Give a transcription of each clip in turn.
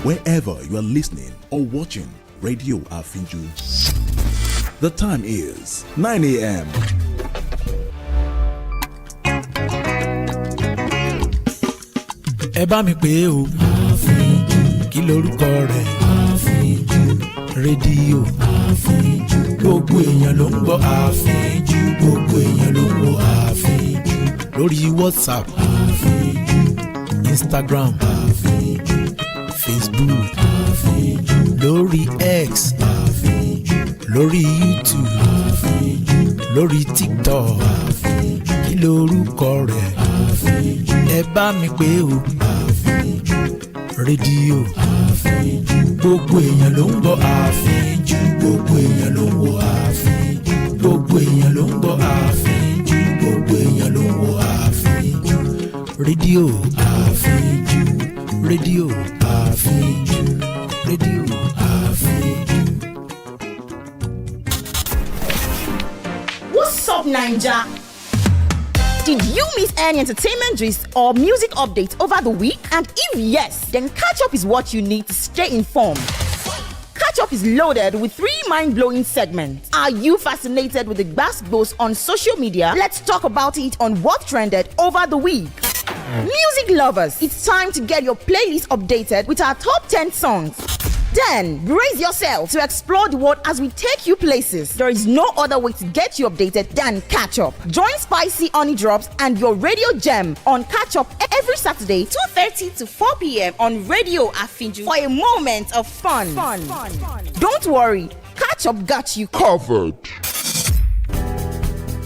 Wherever you are listening or watching Radio Afinju, the time is 9 a.m. Ẹ bá mi pè o. Àfínjú. Kí lorúkọ rẹ̀? Àfínjú. Rédíò. Àfínjú. Gbogbo èèyàn ló ń gbọ́ Àfínjú. Gbogbo èèyàn ló ń wo Àfínjú. Lórí WhatsApp. Àfínjú. Instagram. Àfínjú. Facebook. Àfínjú. Lórí X. Àfínjú. Lórí YouTube. Àfínjú. Lórí TikTok. Àfínjú. Kí lorúkọ rẹ̀? Àfínjú. Ẹ bá mi pè o. Àfínjú. Rédíò. Àfínjú. Gbogbo èèyàn ló ń gbọ́ Àfínjú. Gbogbo èèyàn ló ń wo Àfínjú. Gbogbo èèyàn ló ń gbọ́ Àfínjú. Gbogbo èèyàn ló ń wo Àfínjú. Rédíò Àfínjú. Rédíò Àfínjú. Rédíò Àfínjú. What's up, Ninja? Did you miss any entertainment gist or music updates over the week? And if yes, then Catch Up is what you need to stay informed. Catch Up is loaded with 3 mind-blowing segments. Are you fascinated with the gbas on social media? Let's talk about it on what trended over the week. Music lovers, it's time to get your playlist updated with our top 10 songs. Then, brace yourself to explore the world as we take you places. There is no other way to get you updated than Catch Up. Join Spicy Honey Drops and your radio gem on Catch Up every Saturday, 2:30 to 4 p.m. on Radio Afinju for a moment of fun. Don't worry, Catch Up got you covered.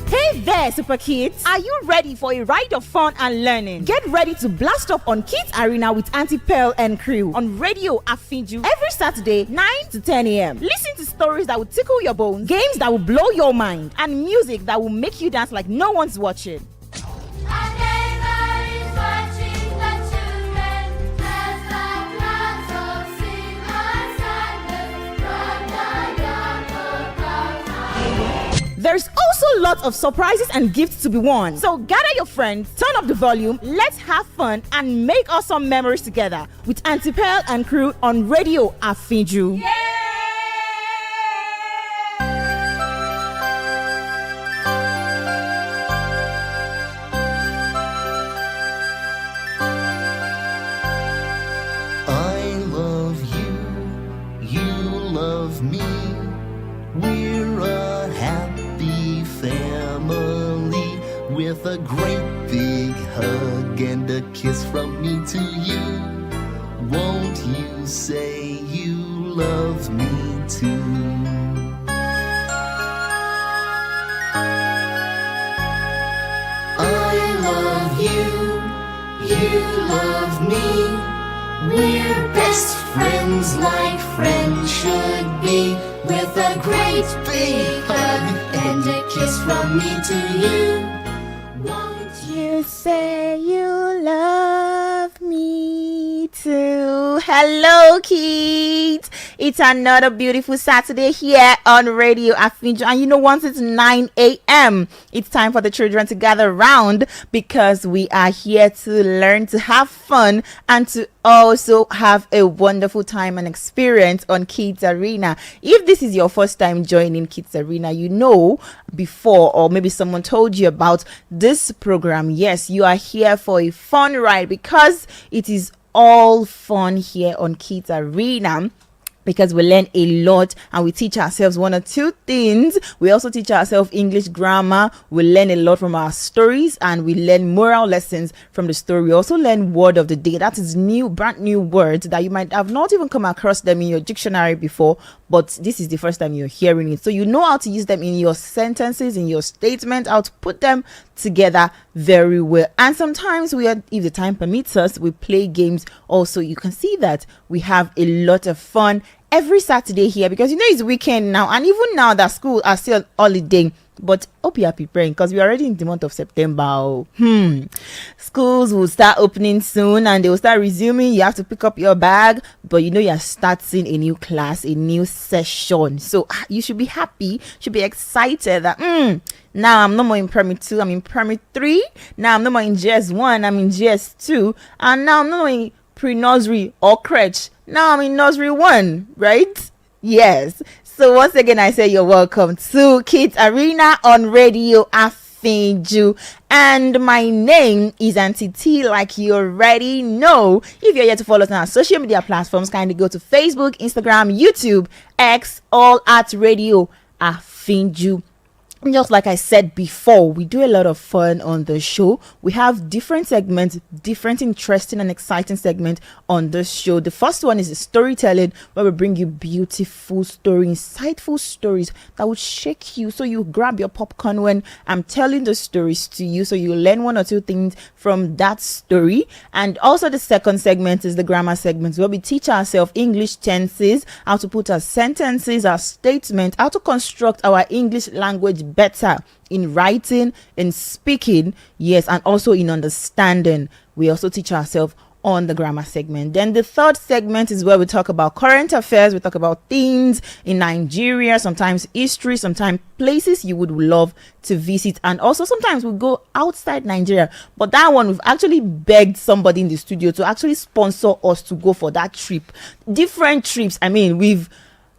Hey there, Super Kids! Are you ready for a ride of fun and learning? Get ready to blast up on Kiddies Arena with Auntie Pearl and crew on Radio Afinju every Saturday, 9 to 10 a.m. Listen to stories that will tickle your bones, games that will blow your mind, and music that will make you dance like no one's watching. There's also lots of surprises and gifts to be won. So gather your friends, turn up the volume, let's have fun and make awesome memories together with Auntie Pearl and crew on Radio Afinju. Yeah! I love you, you love me, we're a happy family with a great big hug and a kiss from me to you. Won't you say you love me too? I love you, you love me, we're best friends like friends should be, with a great big hug and a kiss from me to you. Won't You say you love me too. Hello, kids. It's another beautiful Saturday here on Radio Afinju. And you know, once it's 9 a.m., it's time for the children to gather around because we are here to learn, to have fun, and to also have a wonderful time and experience on Kiddies Arena. If this is your first time joining Kiddies Arena, you know before, or maybe someone told you about this program. Yes, you are here for a fun ride because it is all fun here on Kiddies Arena. because we learn a lot and we teach ourselves one or two things. We also teach ourselves English grammar. We learn a lot from our stories and we learn moral lessons from the story. We also learn word of the day. That is brand new words that you might have not even come across them in your dictionary before, but this is the first time you're hearing it. So you know how to use them in your sentences, in your statement, how to put them together very well. And sometimes if the time permits us, we play games also. You can see that we have a lot of fun every Saturday here, because it's weekend now, and even now that school are still holiday. But hope you are preparing, because we're already in the month of September. Schools will start opening soon and they will start resuming. You have to pick up your bag, but you're starting a new class, a new session. So you should be happy, should be excited that now I'm no more in primary 2, I'm in primary 3. Now I'm no more in GS1, I'm in GS2. And now I'm no more in pre-nursery or crèche. Now I'm in nursery 1, right? Yes. So once again, I say you're welcome to Kids Arena on Radio Afinju. And my name is Auntie T, like you already know. If you're here to follow us on our social media platforms, kindly go to Facebook, Instagram, YouTube, X, all at Radio Afinju. Just like I said before, we do a lot of fun on the show. We have different segments, different interesting and exciting segments on the show. The first one is storytelling, where we bring you beautiful stories, insightful stories that will shake you. So you grab your popcorn when I'm telling the stories to you, so you learn one or two things from that story. And also the second segment is the grammar segment, where we teach ourselves English tenses, how to put our sentences, our statements, how to construct our English language better in writing, in speaking, yes, and also in understanding. We also teach ourselves on the grammar segment. Then the third segment is where we talk about current affairs. We talk about things in Nigeria, sometimes history, sometimes places you would love to visit, and also sometimes we go outside Nigeria. But that one, we've actually begged somebody in the studio to actually sponsor us to go for that trip. Different trips.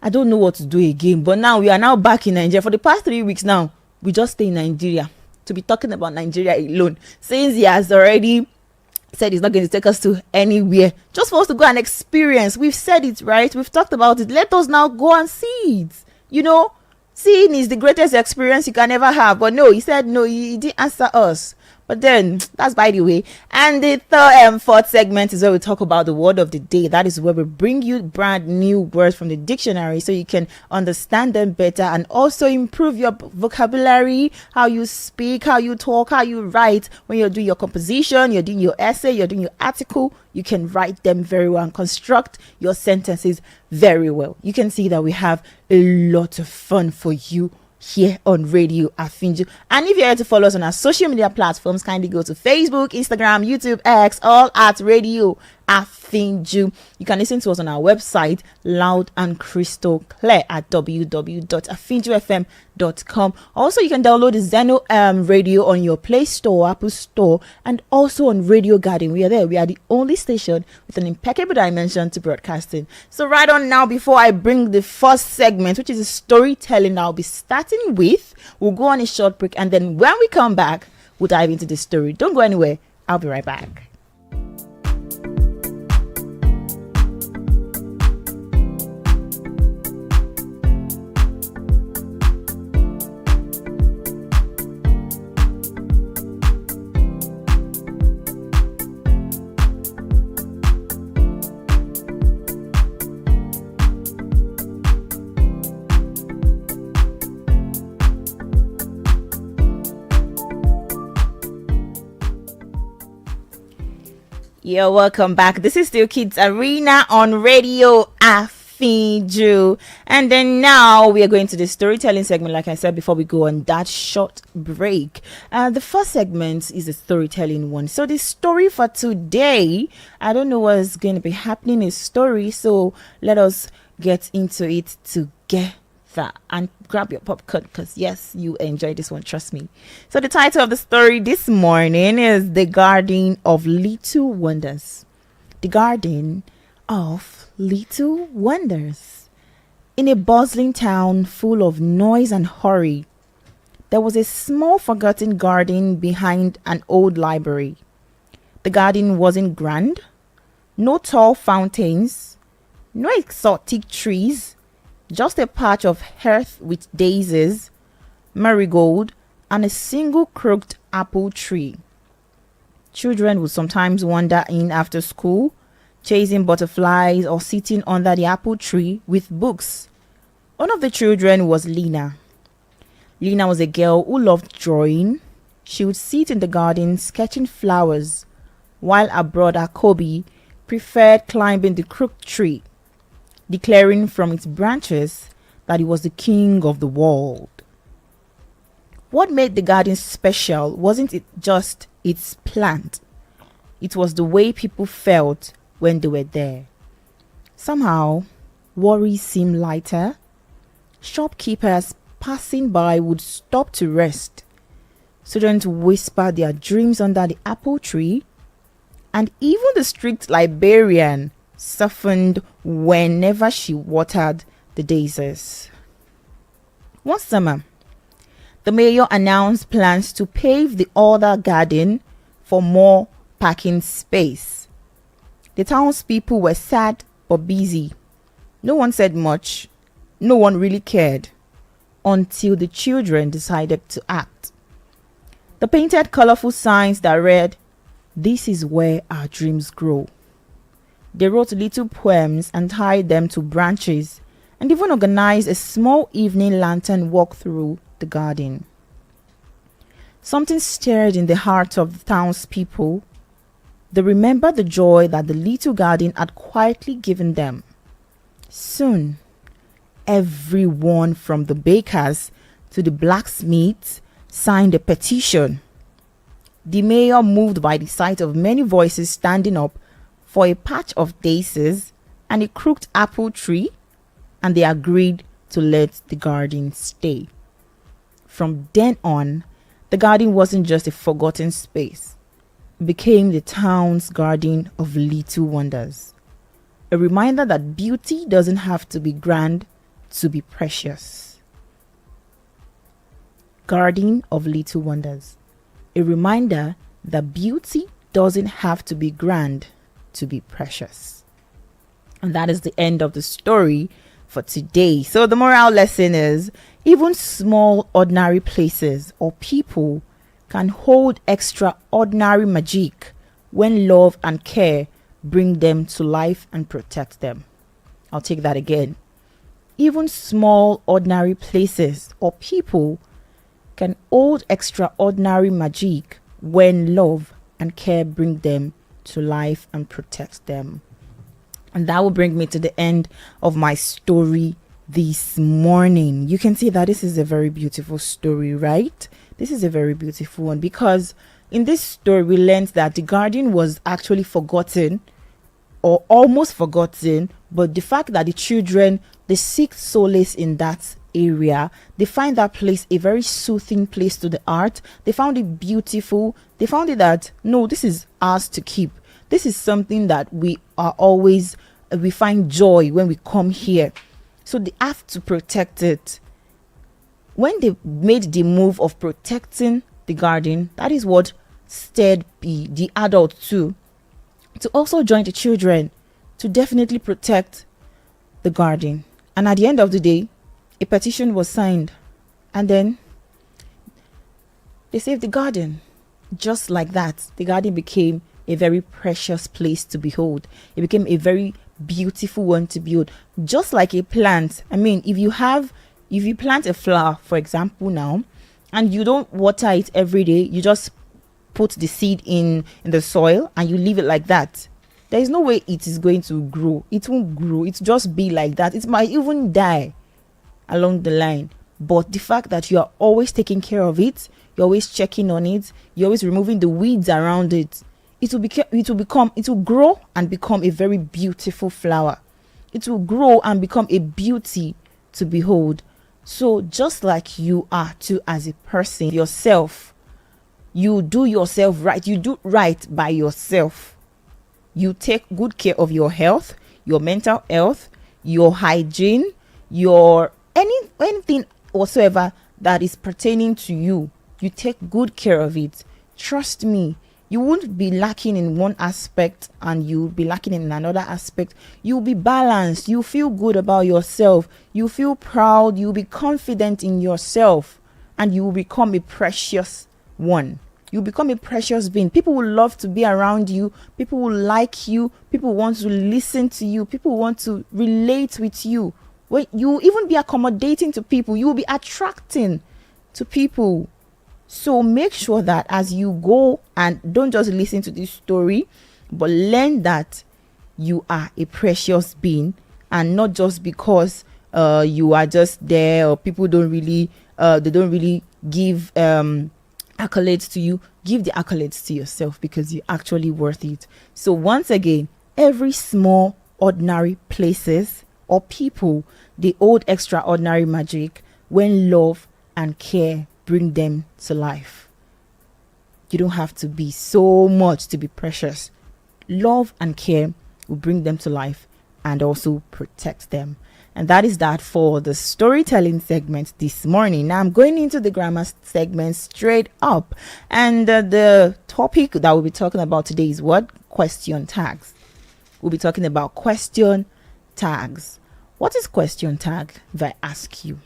I don't know what to do again, but now we are now back in Nigeria. For the past 3 weeks now, we just stay in Nigeria to be talking about Nigeria alone, since he has already said he's not going to take us to anywhere, just for us to go and experience. We've said it, right? We've talked about it. Let us now go and see it. Seeing is the greatest experience you can ever have. But no, he said no, he didn't answer us. But then, that's by the way. And the third and fourth segment is where we talk about the word of the day. That is where we bring you brand new words from the dictionary, so you can understand them better and also improve your vocabulary, how you speak, how you talk, how you write. When you're doing your composition, you're doing your essay, you're doing your article, you can write them very well and construct your sentences very well. You can see that we have a lot of fun for you here on Radio Afinju. And if you're here to follow us on our social media platforms, kindly go to Facebook, Instagram, YouTube, X, all at Radio Afinju. You can listen to us on our website loud and crystal clear at www.afinjufm.com. Also, you can download the Zeno radio on your Play Store, Apple Store, and also on Radio Garden. We are there. We are the only station with an impeccable dimension to broadcasting. So right on now, before I bring the first segment, which is a storytelling I'll be starting with, we'll go on a short break, and then when we come back, we'll dive into the story. Don't go anywhere. I'll be right back. You're welcome back. This is still Kids Arena on Radio Afinju. And then now we are going to the storytelling segment, like I said before we go on that short break. The first segment is a storytelling one. So the story for today, I don't know what's going to be happening in a story, so let us get into it together. And grab your popcorn, because yes, you enjoy this one, trust me. So the title of the story this morning is The Garden of Little Wonders. The Garden of Little Wonders. In a bustling town full of noise and hurry, there was a small forgotten garden behind an old library. The garden wasn't grand, no tall fountains, No exotic trees, just a patch of hearth with daisies, marigold, and a single crooked apple tree. Children would sometimes wander in after school, chasing butterflies or sitting under the apple tree with books. One of the children was Lena. Lena was a girl who loved drawing. She would sit in the garden sketching flowers, while her brother Kobe preferred climbing the crooked tree, declaring from its branches that he was the king of the world. What made the garden special wasn't it just its plant, it was the way people felt when they were there. Somehow, worries seemed lighter. Shopkeepers passing by would stop to rest. Students whisper their dreams under the apple tree, and even the strict librarian softened whenever she watered the daisies. One summer, the mayor announced plans to pave the other garden for more parking space. The townspeople were sad but busy. No one said much. No one really cared until the children decided to act. The painted colorful signs that read, "This is where our dreams grow." They wrote little poems and tied them to branches, and even organized a small evening lantern walk through the garden. Something stirred in the hearts of the townspeople. They remembered the joy that the little garden had quietly given them. Soon, everyone from the bakers to the blacksmiths signed a petition. The mayor, moved by the sight of many voices standing up for a patch of daisies and a crooked apple tree, and they agreed to let the garden stay. From then on, the garden wasn't just a forgotten space. It became the town's garden of little wonders. A reminder that beauty doesn't have to be grand to be precious. Garden of Little Wonders. A reminder that beauty doesn't have to be grand to be precious. And that is the end of the story for today. So the moral lesson is, even small ordinary places or people can hold extraordinary magic when love and care bring them to life and protect them. I'll take that again. Even small ordinary places or people can hold extraordinary magic when love and care bring them to life and protect them. And that will bring me to the end of my story this morning. You can see that this is a very beautiful story, right? This is a very beautiful one, because in this story we learned that the garden was actually forgotten or almost forgotten, but the fact that the children, they seek solace in that area, they find that place a very soothing place to the heart. They found it beautiful. They found it that, no, this is ours to keep. This is something that we find joy when we come here. So they have to protect it. When they made the move of protecting the garden, that is what stirred the adult to also join the children to definitely protect the garden. And at the end of the day, a petition was signed, and then they saved the garden. Just like that, the garden became a very precious place to behold. It became a very beautiful one to behold. Just like a plant. I mean, if you plant a flower, for example, now, and you don't water it every day, you just put the seed in the soil and you leave it like that, there is no way it is going to grow. It won't grow. It just be like that. It might even die along the line. But the fact that you are always taking care of it, you're always checking on it, you're always removing the weeds around it, it will grow and become a very beautiful flower. It will grow and become a beauty to behold. So just like you are too, as a person, yourself, you do yourself right. You do right by yourself. You take good care of your health, your mental health, your hygiene, your anything whatsoever that is pertaining to you. You take good care of it. Trust me, You won't be lacking in one aspect and you'll be lacking in another aspect. You'll be balanced. You feel good about yourself. You feel proud. You'll be confident in yourself, and you will become a precious one. You become a precious being. People will love to be around you. People will like you. People want to listen to you. People want to relate with you. Well, you will even be accommodating to people. You will be attracting to people. So make sure that as you go, and don't just listen to this story, but learn that you are a precious being, and not just because you are just there, or people don't really give accolades to you. Give the accolades to yourself, because you're actually worth it. So once again, every small ordinary places or people, they hold extraordinary magic when love and care bring them to life. You don't have to be so much to be precious. Love and care will bring them to life and also protect them. And that is that for the storytelling segment this morning. Now I'm going into the grammar segment straight up. And the topic that we'll be talking about today is what? Question tags. We'll be talking about question tags. What is question tag, if I ask you?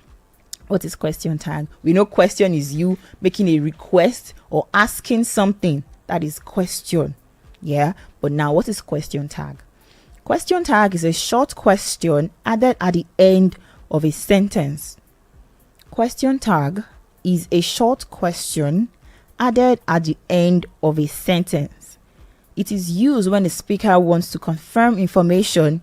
What is question tag? We know question is you making a request or asking something. That is question. Yeah. But now what is question tag? Question tag is a short question added at the end of a sentence. Question tag is a short question added at the end of a sentence. It is used when the speaker wants to confirm information,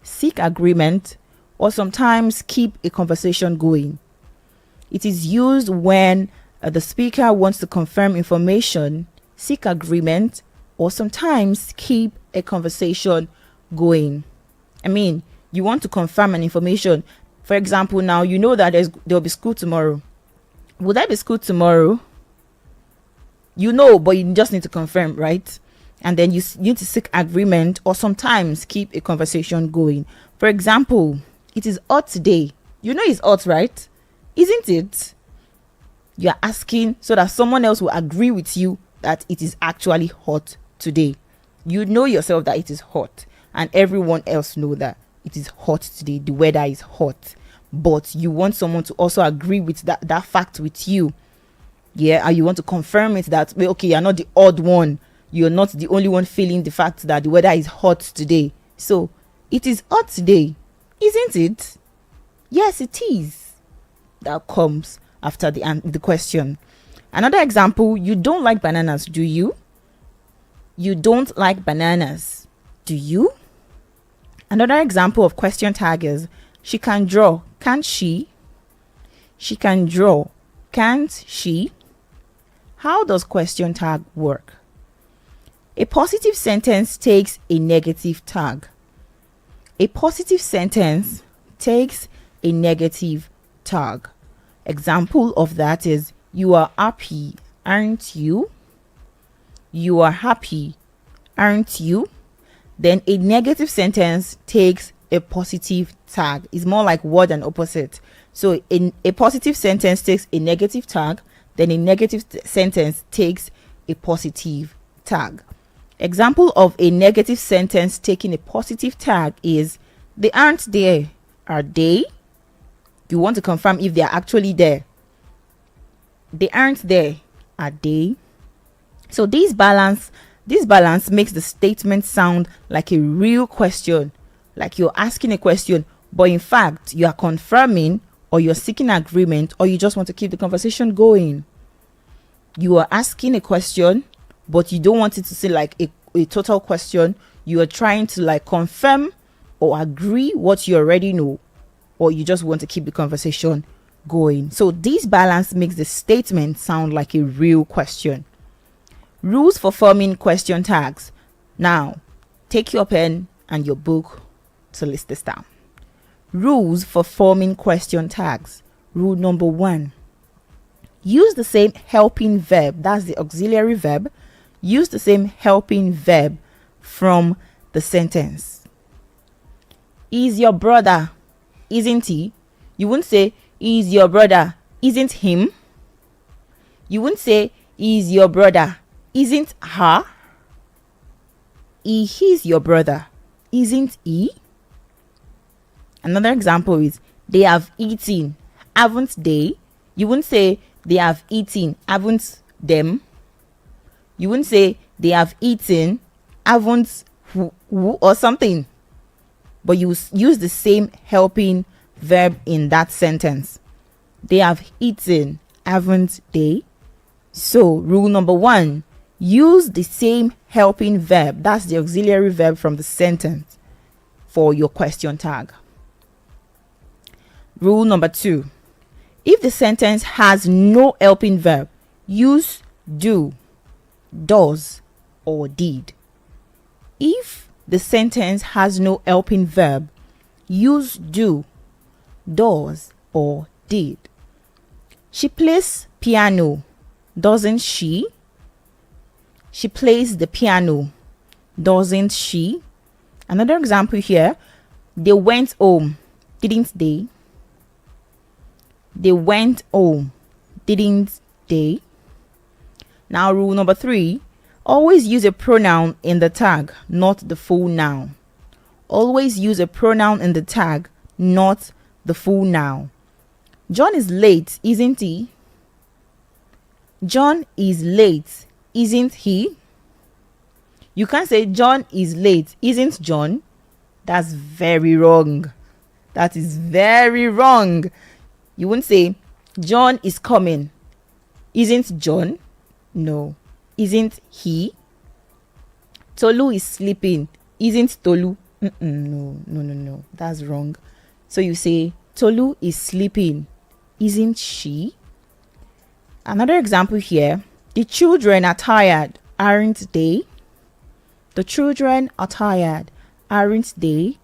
seek agreement, or sometimes keep a conversation going. It is used when the speaker wants to confirm information, seek agreement, or sometimes keep a conversation going. I mean, you want to confirm an information. For example, now you know that there'll be school tomorrow. Will there be school tomorrow? You know, but you just need to confirm, right? And then you need to seek agreement, or sometimes keep a conversation going. For example, it is hot today. You know it's hot, right? Isn't it? You are asking so that someone else will agree with you that it is actually hot today. You know yourself that it is hot, and everyone else know that it is hot today. The weather is hot, but you want someone to also agree with that fact with you. Yeah, and you want to confirm it that, well, okay, you're not the odd one. You're not the only one feeling the fact that the weather is hot today. So it is hot today, isn't it? Yes, it is. That comes after the question. Another example, you don't like bananas, do you? You don't like bananas, do you? Another example of question tag is, she can draw, can't she? She can draw, can't she? How does question tag work? A positive sentence takes a negative tag. A positive sentence takes a negative tag. Example of that is, you are happy, aren't you? You are happy, aren't you? Then a negative sentence takes a positive tag. It's more like word and opposite. So a positive sentence takes a negative tag, then a negative sentence takes a positive tag. Example of a negative sentence taking a positive tag is, they aren't there, are they? You want to confirm if they are actually there. They aren't there, are they? So this balance makes the statement sound like a real question, like you're asking a question, but in fact you are confirming, or you're seeking agreement, or you just want to keep the conversation going. You are asking a question, but you don't want it to say like a total question. You are trying to like confirm or agree what you already know, or you just want to keep the conversation going. So this balance makes the statement sound like a real question. Rules for forming question tags. Now, take your pen and your book to list this down. Rules for forming question tags. Rule number 1. Use the same helping verb, that's the auxiliary verb. Use the same helping verb from the sentence. Is your brother, isn't he? You wouldn't say, is your brother, isn't him? You wouldn't say, is your brother, isn't her. He's your brother, isn't he? Another example is they have eaten, haven't they? You wouldn't say they have eaten, haven't them. You wouldn't say they have eaten, haven't who or something. But you use the same helping verb in that sentence. They have eaten, haven't they? So rule number 1, use the same helping verb. That's the auxiliary verb from the sentence for your question tag. Rule number 2, if the sentence has no helping verb, use do, does, or did. If the sentence has no helping verb, use do, does, or did. She plays piano, doesn't she? She plays the piano, doesn't she? Another example here, they went home, didn't they? They went home, didn't they? Now rule number 3, always use a pronoun in the tag, not the full noun. Always use a pronoun in the tag, not the full noun. John is late, isn't he? John is late, isn't he? You can't say John is late, isn't John? That's very wrong. That is very wrong. You wouldn't say John is coming, isn't John? No. Isn't he? Tolu is sleeping, isn't Tolu? No. That's wrong. So you say Tolu is sleeping, isn't she? Another example here, the children are tired, aren't they? The children are tired, aren't they?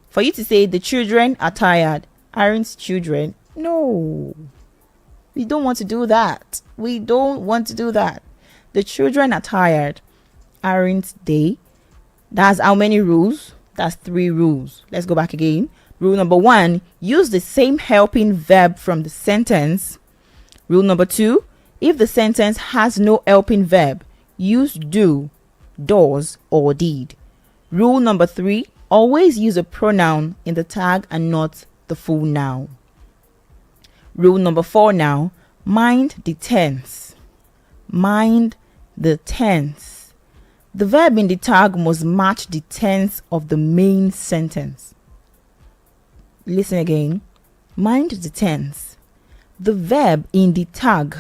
For you to say the children are tired, aren't children? No. We don't want to do that. We don't want to do that. The children are tired, aren't they? That's how many rules? That's 3 rules. Let's go back again. Rule number 1, use the same helping verb from the sentence. Rule number 2, if the sentence has no helping verb, use do, does, or did. Rule number 3, always use a pronoun in the tag and not the full noun. Rule number 4 now, mind the tense. Mind the tense. The verb in the tag must match the tense of the main sentence. Listen again. Mind the tense. The verb in the tag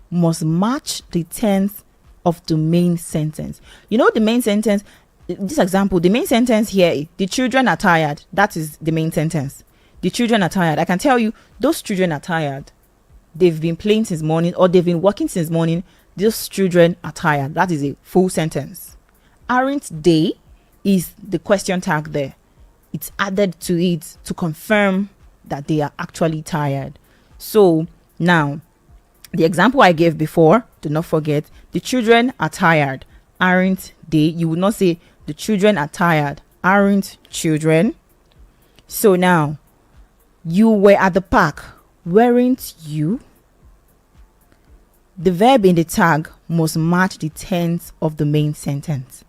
must match the tense of the main sentence. You know the main sentence, this example, the main sentence here, the children are tired. That is the main sentence. The children are tired. I can tell you, those children are tired. They've been playing since morning or they've been working since morning. Those children are tired. That is a full sentence. Aren't they is the question tag there. It's added to it to confirm that they are actually tired. So now, the example I gave before, do not forget, the children are tired. Aren't they? You would not say the children are tired. Aren't children? So now, you were at the park, weren't you? The verb in the tag must match the tense of the main sentence.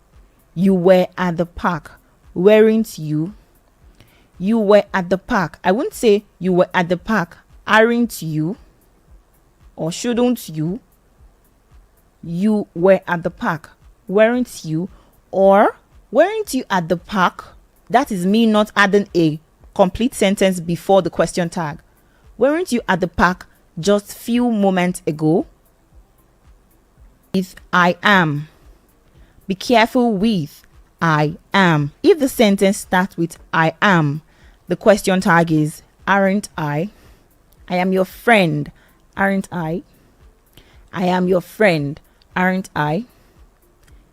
You were at the park, weren't you? You were at the park. I wouldn't say you were at the park, aren't you? Or shouldn't you? You were at the park, weren't you? Or weren't you at the park? That is me not adding a complete sentence before the question tag. Weren't you at the park just few moments ago? With I am. Be careful with I am. If the sentence starts with I am, the question tag is aren't I? I am your friend, aren't I? I am your friend, aren't I?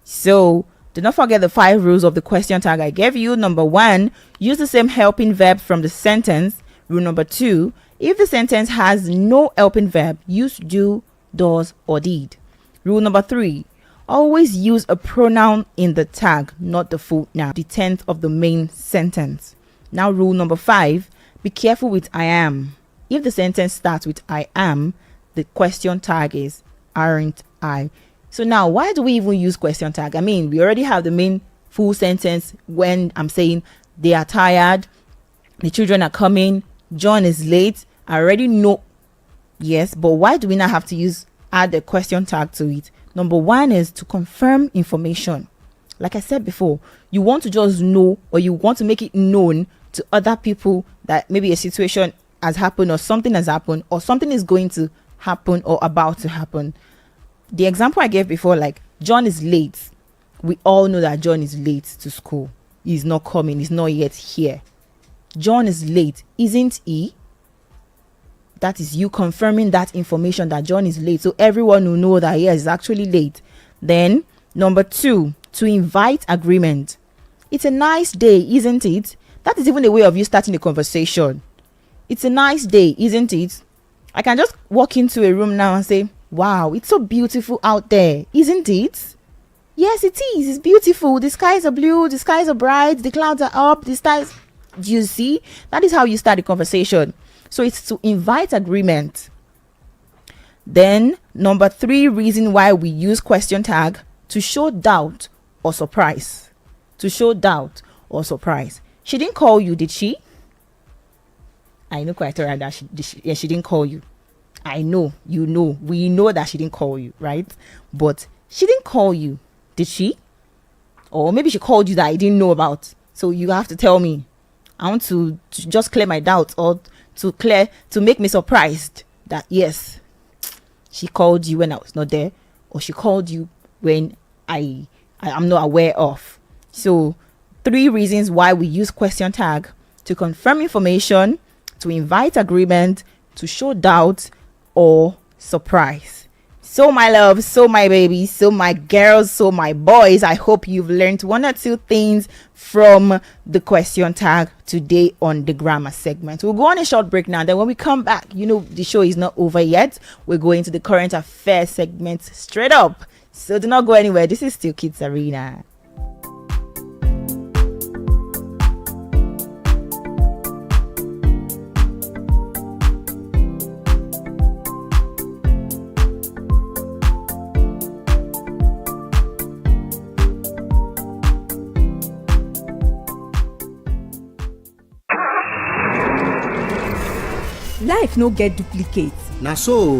So do not forget the 5 rules of the question tag I gave you. Number 1, use the same helping verb from the sentence. Rule number 2, if the sentence has no helping verb, use do, does, or did. Rule number 3, always use a pronoun in the tag, not the full noun, the tense of the main sentence. Now rule number 5, be careful with I am. If the sentence starts with I am, the question tag is aren't I. So now, why do we even use question tag? I mean, we already have the main full sentence when I'm saying they are tired, the children are coming, John is late. I already know. Yes, but why do we not have to add a question tag to it? Number one is to confirm information. Like I said before, you want to just know, or you want to make it known to other people that maybe a situation has happened, or something has happened, or something is going to happen or about to happen. The example I gave before, like John is late. We all know that John is late to school. He's not coming. He's not yet here. John is late, isn't he? That is you confirming that information that John is late. So everyone will know that yes, he's actually late. Then number two, to invite agreement. It's a nice day, isn't it? That is even a way of you starting a conversation. It's a nice day, isn't it? I can just walk into a room now and say, wow, it's so beautiful out there, isn't it? Yes, it is. It's beautiful. The skies are blue. The skies are bright. The clouds are up. The stars. Do you see? That is how you start a conversation. So it's to invite agreement. Then number three reason why we use question tag: to show doubt or surprise. To show doubt or surprise. She didn't call you, did she? I know quite right that she didn't call you. I know, you know, we know that she didn't call you, right? But she didn't call you, did she? Or maybe she called you that I didn't know about. So you have to tell me. I want to just clear my doubts, or to make me surprised that yes, she called you when I was not there, or she called you when I'm not aware of. So 3 reasons why we use question tag: to confirm information, to invite agreement, to show doubt or surprise. So my love, so my babies, so my girls, so my boys, I hope you've learned 1 or 2 things from the question tag today on the grammar segment. We'll go on a short break now. Then when we come back, you know the show is not over yet. We're going to the current affairs segment straight up. So do not go anywhere. This is still Kiddies Arena. Life no get duplicate. Na so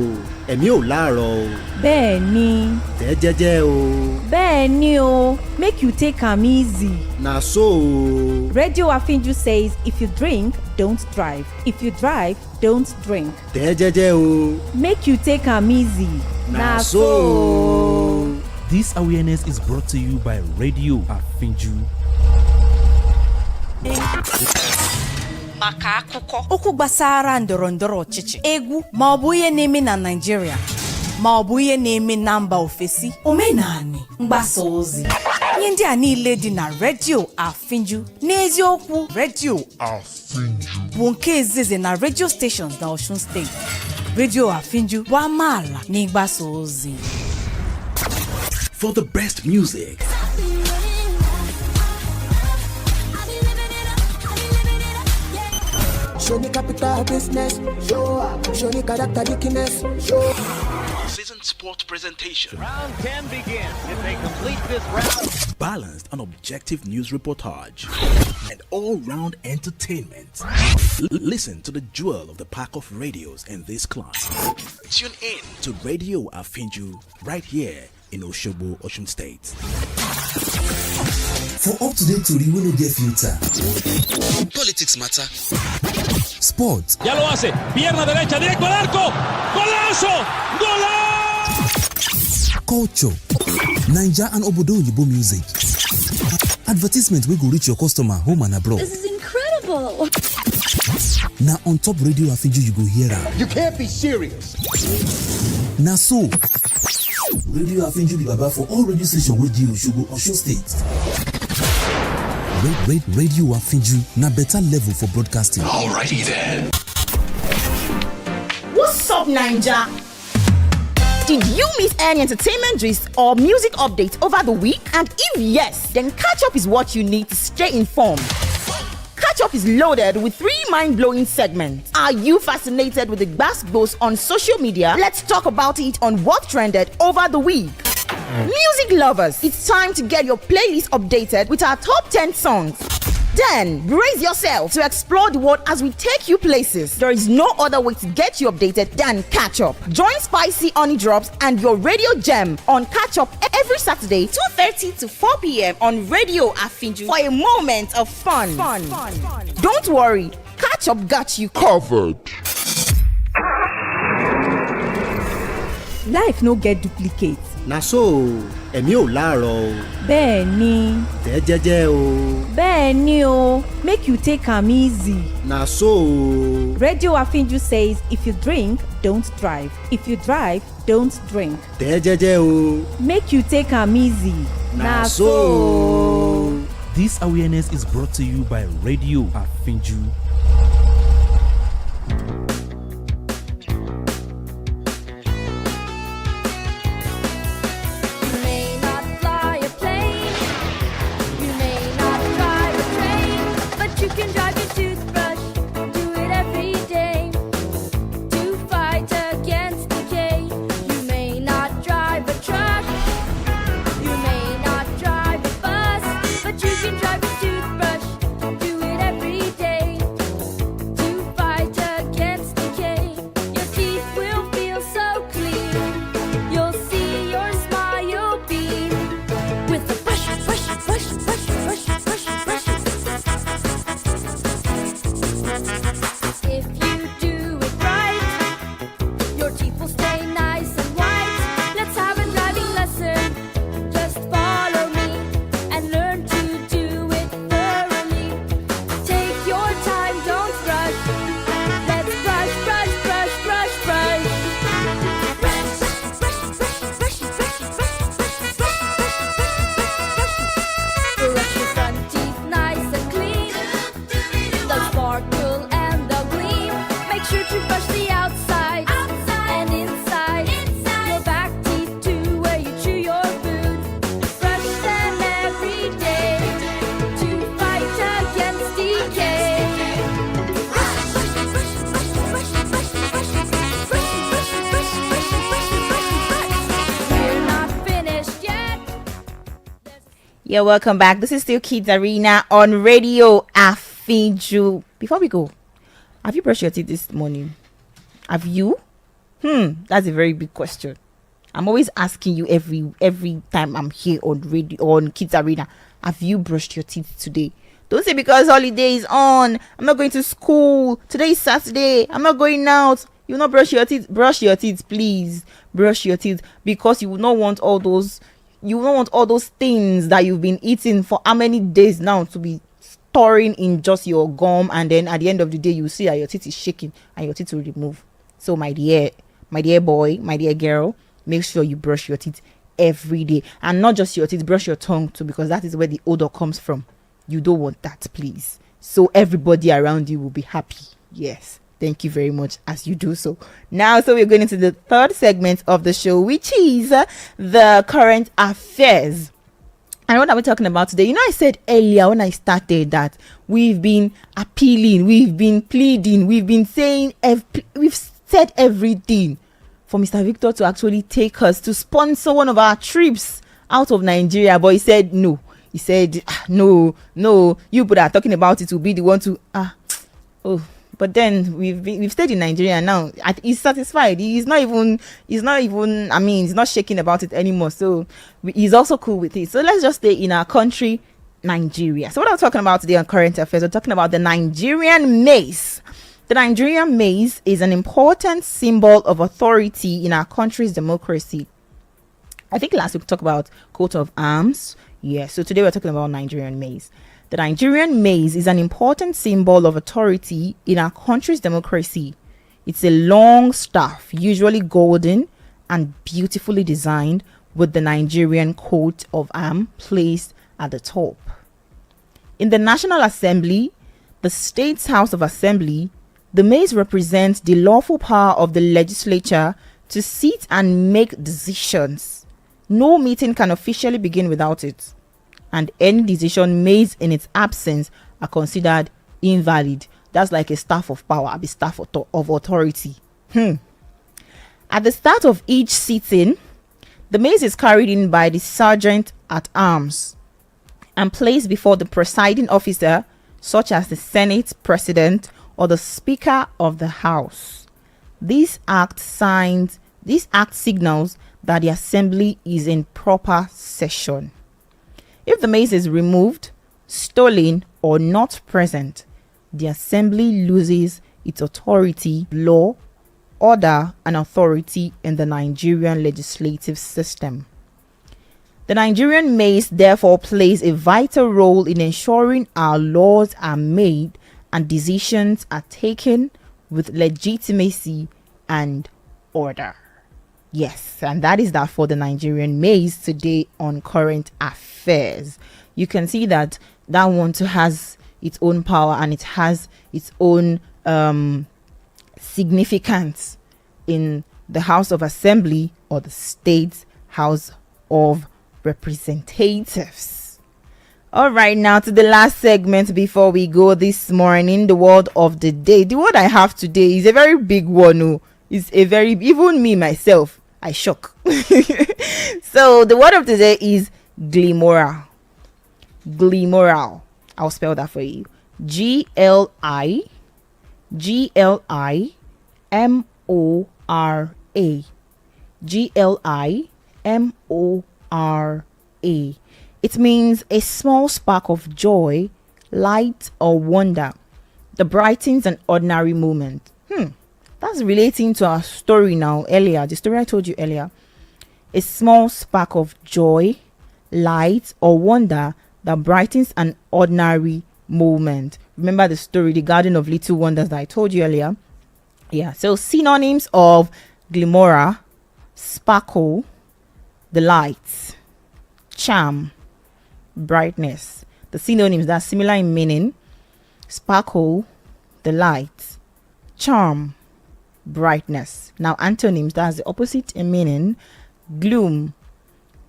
ẹ̀mí ò láàárọ̀ o. Bẹ́ẹ̀ ni. Tẹ́ jẹ́jẹ́ o. Bẹ́ẹ̀ ni o. Make you take am easy. Na so o. Radio Afinju says if you drink, don't drive. If you drive, don't drink. Tẹ́ jẹ́jẹ́ o. Make you take am easy. Na so o. This awareness is brought to you by Radio Afinju. Maka akụkọ okwu gbasara ndọrọndọrọ ọchịchị, egwu ma ọ bụ ihe na-eme na Naịjirịa ma ọ bụ ihe na-eme na mba ofesi, omenani, mgbasa ozi, ihe ndị a niile dị na Radio Afinju. N'eziokwu, Radio Afinju bụ nke izizi na radio stations na Osun State. Radio Afinju bụ amaala na ịgbasa ozi. For the best music, show me capital business, show me character dickiness, show. season sport presentation, round 10 begins. If they complete this round, balanced and objective news reportage, and all-round entertainment. Listen to the jewel of the pack of radios in this class. Tune in to Radio Afinju right here in Osogbo, Osun State. For up-to-date tori wey no get filter. Politics matter. Sport. Ya lo hace. Pierna derecha, directo al arco. ¡Golazo! ¡Golazo! Culture. Naija and Obodo Oyibo music. Advertisement wey go reach your customer home and abroad. This is incredible. Na on top Radio Afinju you go hear am. You can't be serious. Na so. Radio Afinju be baba for all radio stations wey dey Osogbo, Osun State. Radio Afinju na better level for broadcasting. Alrighty then. What's up, Ninja? Did you miss any entertainment gist or music updates over the week? And if yes, then catch up is what you need to stay informed. Catch up is loaded with 3 mind-blowing segments. Are you fascinated with the gbas-gbos on social media? Let's talk about it on what trended over the week. Music lovers, it's time to get your playlist updated with our top 10 songs. Then, brace yourself to explore the world as we take you places. There is no other way to get you updated than Catch Up. Join Spicy Honey Drops and your radio gem on Catch Up every Saturday, 2:30 to 4 p.m. on Radio Afinju for a moment of fun. Don't worry, Catch Up got you covered. Life no get duplicate. Na so ẹ̀mí ò láàárọ̀ o. Bẹ́ẹ̀ ni. Tẹ́ jẹ́jẹ́ o. Bẹ́ẹ̀ ni o. Make you take am easy. Na so o. Radio Afinju says if you drink, don't drive. If you drive, don't drink. Tẹ́ jẹ́jẹ́ o. Make you take am easy. Na so o. This awareness is brought to you by Radio Afinju. Yeah, welcome back. This is still Kiddies Arena on Radio Afinju. Before we go, have you brushed your teeth this morning? Have you? That's a very big question. I'm always asking you every time I'm here on radio on Kiddies Arena. Have you brushed your teeth today? Don't say because holiday is on, I'm not going to school. Today is Saturday, I'm not going out. You will not brush your teeth. Brush your teeth, please. Brush your teeth, because you will not want all those. You don't want all those things that you've been eating for how many days now to be storing in just your gum, and then at the end of the day you see that your teeth is shaking and your teeth will remove. So my dear boy, my dear girl, make sure you brush your teeth every day, and not just your teeth, brush your tongue too, because that is where the odor comes from. You don't want that, please. So everybody around you will be happy. Yes. Thank you very much as you do so. Now, so we're going into the third segment of the show, which is the current affairs. And what are we talking about today? You know, I said earlier when I started that we've been appealing, we've been pleading, we've been saying, we've said everything for Mr. Victor to actually take us to sponsor one of our trips out of Nigeria. But he said no. He said, no, you but are talking about it will be the one to, But then we've stayed in Nigeria now. He's satisfied. He's not even. I mean, he's not shaking about it anymore. So he's also cool with it. So let's just stay in our country, Nigeria. So what I'm talking about today on current affairs, we're talking about the Nigerian maize. The Nigerian maize is an important symbol of authority in our country's democracy. I think last week we talked about coat of arms. Yeah. So today we're talking about Nigerian maize. The Nigerian maize is an important symbol of authority in our country's democracy. It's a long staff, usually golden and beautifully designed, with the Nigerian coat of arms placed at the top. In the National Assembly, the State's House of Assembly, the maize represents the lawful power of the legislature to sit and make decisions. No meeting can officially begin without it, and any decision made in its absence are considered invalid. That's like a staff of power, a staff of authority. At the start of each sitting, The mace is carried in by the sergeant at arms and placed before the presiding officer, such as the Senate President or the Speaker of the House. This act signals that the assembly is in proper session. If the mace is removed, stolen, or not present, the assembly loses its authority, law, order, and authority in the Nigerian legislative system. The Nigerian mace therefore plays a vital role in ensuring our laws are made and decisions are taken with legitimacy and order. Yes, and that is that for the Nigerian mace today on Current Affairs. You can see that one too has its own power and it has its own significance in the House of Assembly or the State's House of Representatives. All right, now to the last segment before we go this morning, the word of the day. The word I have today is a very big one. Oh, it's a very, even me myself, I shock. So the word of the day is glimoral. Glimoral. I'll spell that for you. G-L-I-M-O-R-A. G-L-I-M-O-R-A. It means a small spark of joy, light, or wonder that brightens an ordinary moment. That's relating to our story now earlier, the story I told you earlier. A small spark of joy, light, or wonder that brightens an ordinary moment. Remember the story, the Garden of Little Wonders, that I told you earlier? Yeah, so synonyms of glimora: sparkle, the light, charm, brightness. The synonyms that are similar in meaning: sparkle, the light, charm, brightness. Now antonyms, that's the opposite in meaning: gloom,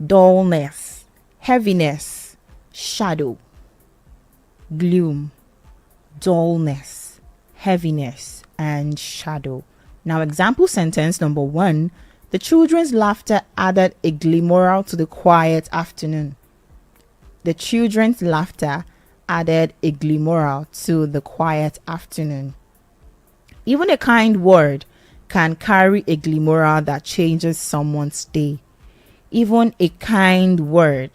dullness, heaviness, shadow. Gloom, dullness, heaviness, and shadow. Now example sentence number 1: the children's laughter added a glimmer to the quiet afternoon. The children's laughter added a glimmer to the quiet afternoon. Even a kind word can carry a glimmer that changes someone's day. Even a kind word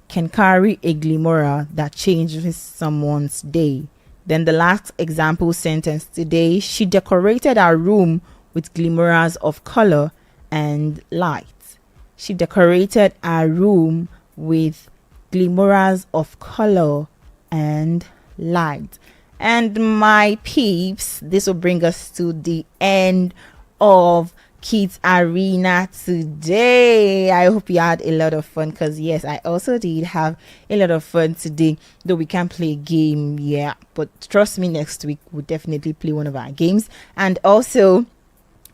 can carry a glimmer that changes someone's day. Then the last example sentence today: she decorated her room with glimmers of color and light. She decorated her room with glimmers of color and light. And my peeps, this will bring us to the end of Kids Arena today. I hope you had a lot of fun, because yes, I also did have a lot of fun today, though we can't play a game, yeah, but trust me, next week we'll definitely play one of our games. And also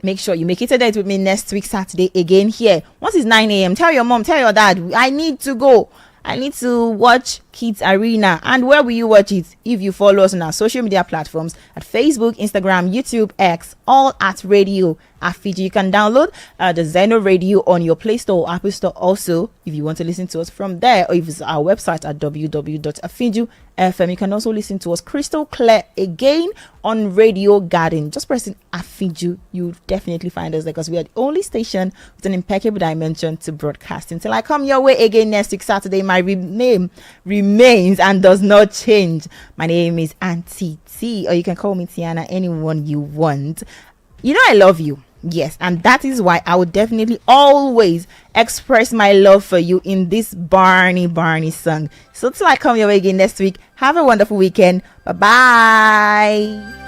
make sure you make it a date with me next week Saturday again here. Once it's 9 a.m, tell your mom, tell your dad, I need to go, I need to watch Kids Arena. And where will you watch it? If you follow us on our social media platforms at Facebook, Instagram, YouTube, X, all at Radio Afiji. You can download the Zeno Radio on your Play Store or Apple Store also, if you want to listen to us from there, or if it's our website at www.afiju.fm. You can also listen to us crystal clear again on Radio Garden. Just pressing Afiju, you definitely find us there, because we are the only station with an impeccable dimension to broadcasting. Till I come your way again next week Saturday, my name remains and does not change. My name is Auntie T, or you can call me Tiana, anyone you want. You know I love you. Yes, and that is why I would definitely always express my love for you in this Barney song. So till I come your way again next week, have a wonderful weekend. Bye bye.